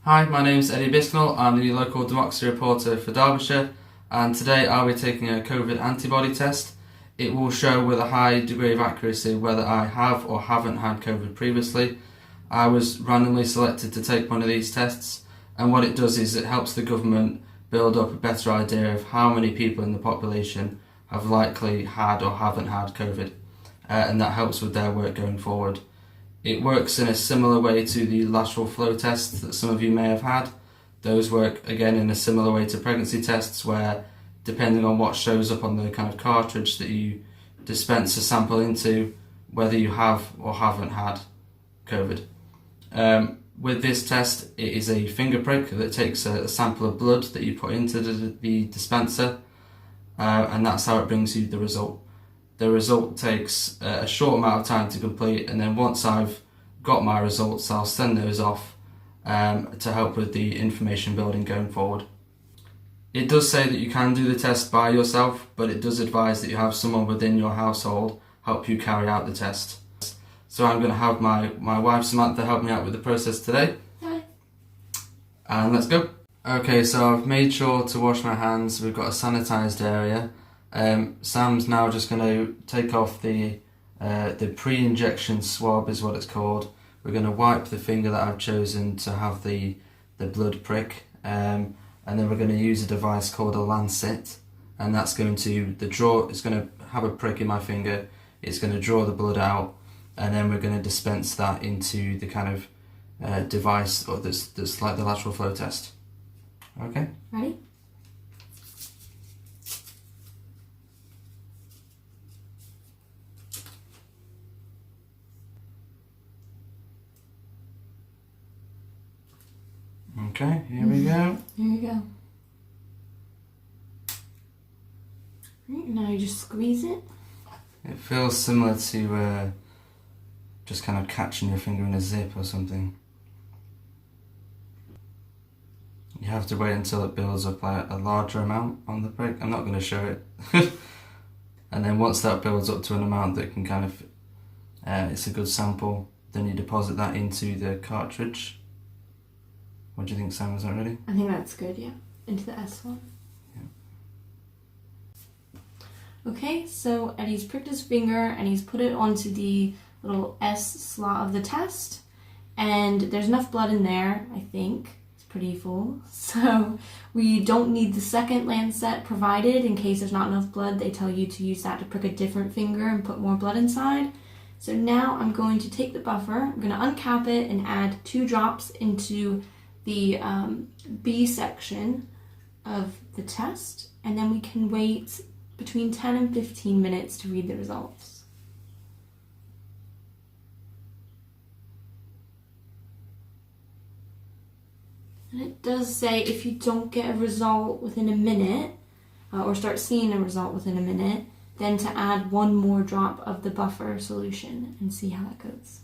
Hi, my name's Eddie Bisknell. I'm the local democracy reporter for Derbyshire, and today I'll be taking a COVID antibody test. It will show with a high degree of accuracy whether I have or haven't had COVID previously. I was randomly selected to take one of these tests, and what it does is it helps the government build up a better idea of how many people in the population have likely had or haven't had COVID, and that helps with their work going forward. It works in a similar way to the lateral flow tests that some of you may have had. Those work again in a similar way to pregnancy tests, where depending on what shows up on the kind of cartridge that you dispense a sample into, whether you have or haven't had COVID. With this test, it is a finger prick that takes a sample of blood that you put into the dispenser, and that's how it brings you the result. The result takes a short amount of time to complete, and then once I've got my results, I'll send those off to help with the information building going forward. It does say that you can do the test by yourself, but it does advise that you have someone within your household help you carry out the test. So I'm going to have my wife Samantha help me out with the process today. Hi. And let's go. Okay, so I've made sure to wash my hands. We've got a sanitised area. Sam's now just going to take off the pre-injection swab, is what it's called. We're going to wipe the finger that I've chosen to have the blood prick, and then we're going to use a device called a lancet, and that's going to it's going to have a prick in my finger. It's going to draw the blood out, and then we're going to dispense that into the kind of device that's like the lateral flow test. Okay. Ready? Okay, here we go. Here you go. Right, now you just squeeze it. It feels similar to just kind of catching your finger in a zip or something. You have to wait until it builds up like a larger amount on the prick. I'm not going to show it. And then once that builds up to an amount that can kind of, it's a good sample, then you deposit that into the cartridge. What do you think, Sam? Is that ready? I think that's good, yeah. Into the S one. Yeah. Okay, so Eddie's pricked his finger and he's put it onto the little S slot of the test. And there's enough blood in there, I think. It's pretty full. So we don't need the second lancet provided in case there's not enough blood. They tell you to use that to prick a different finger and put more blood inside. So now I'm going to take the buffer, I'm going to uncap it and add 2 drops into the B section of the test, and then we can wait between 10 and 15 minutes to read the results. And it does say if you don't get a result within a minute, or start seeing a result within a minute, then to add 1 more drop of the buffer solution and see how that goes.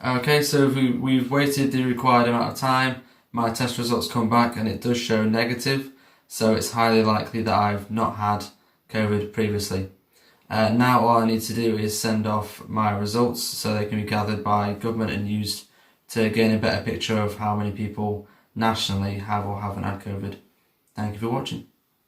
Okay, so we've waited the required amount of time. My test results come back and it does show negative, so it's highly likely that I've not had COVID previously. Now all I need to do is send off my results so they can be gathered by government and used to gain a better picture of how many people nationally have or haven't had COVID. Thank you for watching.